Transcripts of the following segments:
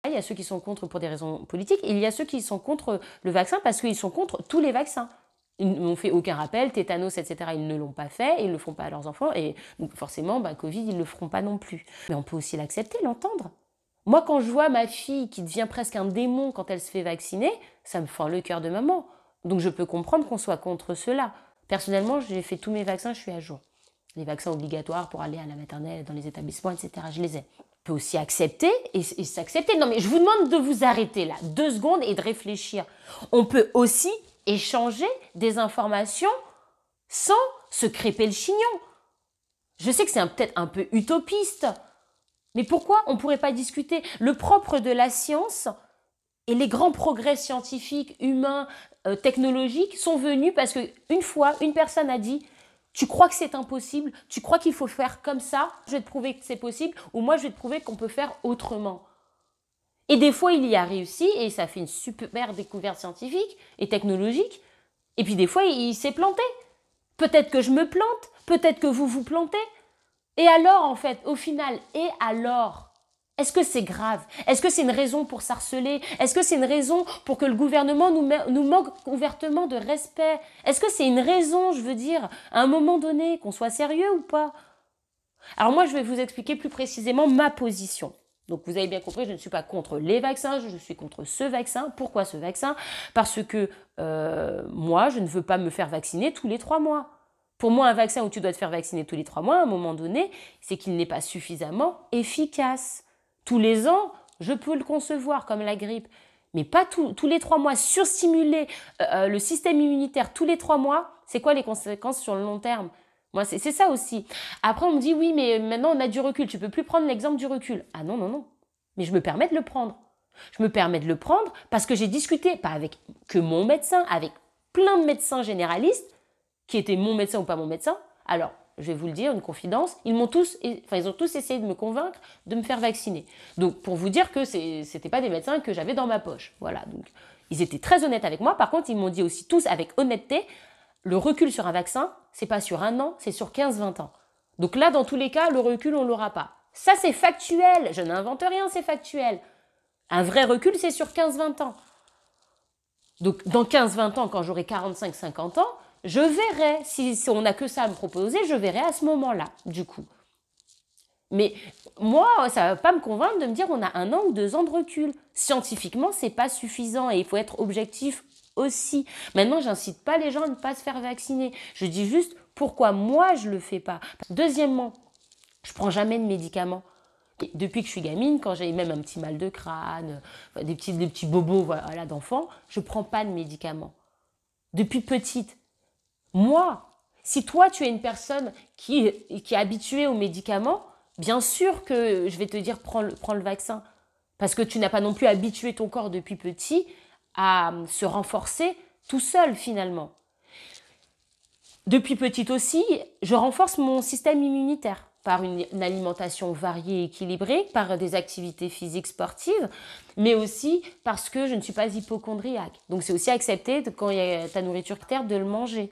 Il y a ceux qui sont contre pour des raisons politiques, et il y a ceux qui sont contre le vaccin parce qu'ils sont contre tous les vaccins. Ils n'ont fait aucun rappel, tétanos, etc. Ils ne l'ont pas fait, et ils ne le font pas à leurs enfants, et donc forcément, Covid, ils ne le feront pas non plus. Mais on peut aussi l'accepter, l'entendre. Moi, quand je vois ma fille qui devient presque un démon quand elle se fait vacciner, ça me fend le cœur de maman. Donc je peux comprendre qu'on soit contre cela. Personnellement, j'ai fait tous mes vaccins, je suis à jour. Les vaccins obligatoires pour aller à la maternelle, dans les établissements, etc., je les ai. On peut aussi accepter et s'accepter. Non, mais je vous demande de vous arrêter là, 2 secondes, et de réfléchir. On peut aussi échanger des informations sans se crêper le chignon. Je sais que c'est peut-être un peu utopiste, mais pourquoi on ne pourrait pas discuter? Le propre de la science et les grands progrès scientifiques, humains, technologiques sont venus parce qu'une fois, une personne a dit « Tu crois que c'est impossible? Tu crois qu'il faut faire comme ça? Je vais te prouver que c'est possible, ou moi je vais te prouver qu'on peut faire autrement. » Et des fois, il y a réussi et ça fait une super découverte scientifique et technologique. Et puis des fois, il s'est planté. Peut-être que je me plante, peut-être que vous vous plantez. Et alors, en fait, au final, et alors? Est-ce que c'est grave? Est-ce que c'est une raison pour s'harceler? Est-ce que c'est une raison pour que le gouvernement nous manque ouvertement de respect? Est-ce que c'est une raison, je veux dire, à un moment donné, qu'on soit sérieux ou pas? Alors moi, je vais vous expliquer plus précisément ma position. Donc vous avez bien compris, je ne suis pas contre les vaccins, je suis contre ce vaccin. Pourquoi ce vaccin? Parce que moi, je ne veux pas me faire vacciner tous les 3 mois. Pour moi, un vaccin où tu dois te faire vacciner tous les 3 mois, à un moment donné, c'est qu'il n'est pas suffisamment efficace. Tous les ans, je peux le concevoir comme la grippe, mais pas tous les 3 mois. Surstimuler le système immunitaire tous les 3 mois, c'est quoi les conséquences sur le long terme? Moi, c'est ça aussi. Après, on me dit, oui, mais maintenant, on a du recul. Tu peux plus prendre l'exemple du recul. Ah non, non, non. Mais je me permets de le prendre. Je me permets de le prendre parce que j'ai discuté, pas avec que mon médecin, avec plein de médecins généralistes, qui étaient mon médecin ou pas mon médecin. Alors, je vais vous le dire, une confidence, ils ont tous essayé de me convaincre de me faire vacciner. Donc, pour vous dire que c'était pas des médecins que j'avais dans ma poche. Voilà, donc ils étaient très honnêtes avec moi. Par contre, ils m'ont dit aussi tous avec honnêteté, le recul sur un vaccin, c'est pas sur 1 an, c'est sur 15-20 ans. Donc là, dans tous les cas, le recul, on l'aura pas. Ça, c'est factuel. Je n'invente rien, c'est factuel. Un vrai recul, c'est sur 15-20 ans. Donc, dans 15-20 ans, quand j'aurai 45-50 ans, je verrai, si on n'a que ça à me proposer, je verrai à ce moment-là, du coup. Mais moi, ça ne va pas me convaincre de me dire on a 1 an ou 2 ans de recul. Scientifiquement, ce n'est pas suffisant et il faut être objectif aussi. Maintenant, j'incite pas les gens à ne pas se faire vacciner. Je dis juste pourquoi moi, je ne le fais pas. Deuxièmement, je ne prends jamais de médicaments. Et depuis que je suis gamine, quand j'ai même un petit mal de crâne, des petits bobos voilà, d'enfant, je ne prends pas de médicaments. Depuis petite. Moi, si toi, tu es une personne qui est habituée aux médicaments, bien sûr que je vais te dire prends le vaccin. Parce que tu n'as pas non plus habitué ton corps depuis petit à se renforcer tout seul finalement. Depuis petite aussi, je renforce mon système immunitaire par une alimentation variée et équilibrée, par des activités physiques sportives, mais aussi parce que je ne suis pas hypocondriaque. Donc c'est aussi accepter, quand il y a ta nourriture terre, de le manger.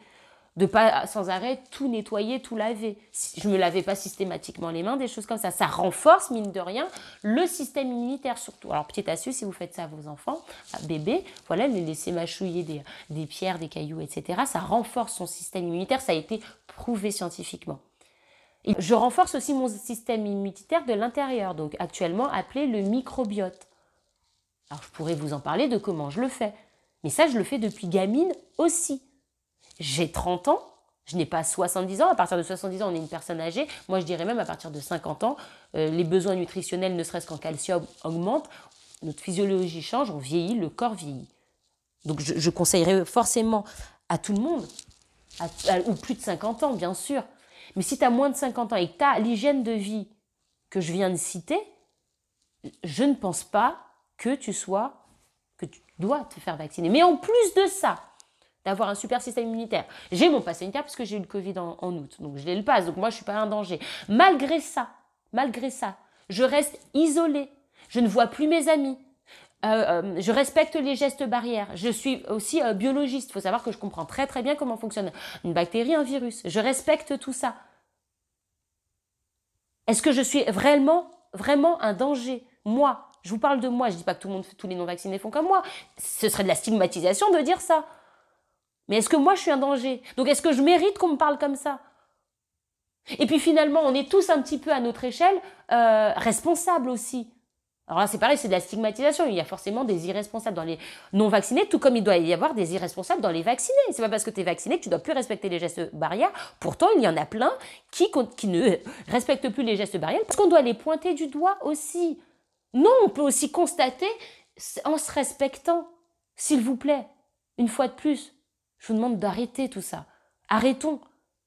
De pas sans arrêt tout nettoyer, tout laver. Je me lavais pas systématiquement les mains, des choses comme ça. Ça renforce, mine de rien, le système immunitaire surtout. Alors, petite astuce, si vous faites ça à vos enfants, à bébés, voilà, les laisser mâchouiller des pierres, des cailloux, etc. Ça renforce son système immunitaire, ça a été prouvé scientifiquement. Et je renforce aussi mon système immunitaire de l'intérieur, donc actuellement appelé le microbiote. Alors, je pourrais vous en parler de comment je le fais. Mais ça, je le fais depuis gamine aussi. J'ai 30 ans, je n'ai pas 70 ans. À partir de 70 ans, on est une personne âgée. Moi, je dirais même à partir de 50 ans, les besoins nutritionnels, ne serait-ce qu'en calcium, augmentent. Notre physiologie change, on vieillit, le corps vieillit. Donc, je conseillerais forcément à tout le monde, ou plus de 50 ans, bien sûr. Mais si tu as moins de 50 ans et que tu as l'hygiène de vie que je viens de citer, je ne pense pas que tu dois te faire vacciner. Mais en plus de ça, d'avoir un super système immunitaire. J'ai mon pass sanitaire parce que j'ai eu le Covid en août, donc je l'ai le pass, donc moi je ne suis pas un danger. Malgré ça, je reste isolée, je ne vois plus mes amis, je respecte les gestes barrières, je suis aussi biologiste, il faut savoir que je comprends très très bien comment fonctionne une bactérie, un virus, je respecte tout ça. Est-ce que je suis vraiment un danger? Moi, Je vous parle de moi, je ne dis pas que tous les non-vaccinés font comme moi. Ce serait de la stigmatisation de dire ça. Mais est-ce que moi, je suis un danger? Donc, est-ce que je mérite qu'on me parle comme ça? Et puis finalement, on est tous un petit peu à notre échelle responsables aussi. Alors là, c'est pareil, c'est de la stigmatisation. Il y a forcément des irresponsables dans les non-vaccinés, tout comme il doit y avoir des irresponsables dans les vaccinés. C'est pas parce que tu es vacciné que tu dois plus respecter les gestes barrières. Pourtant, il y en a plein qui ne respectent plus les gestes barrières parce qu'on doit les pointer du doigt aussi. Non, on peut aussi constater en se respectant. S'il vous plaît, une fois de plus, je vous demande d'arrêter tout ça. Arrêtons.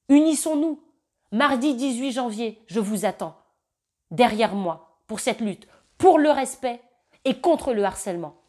Unissons-nous. Mardi 18 janvier, je vous attends. Derrière moi, pour cette lutte. Pour le respect et contre le harcèlement.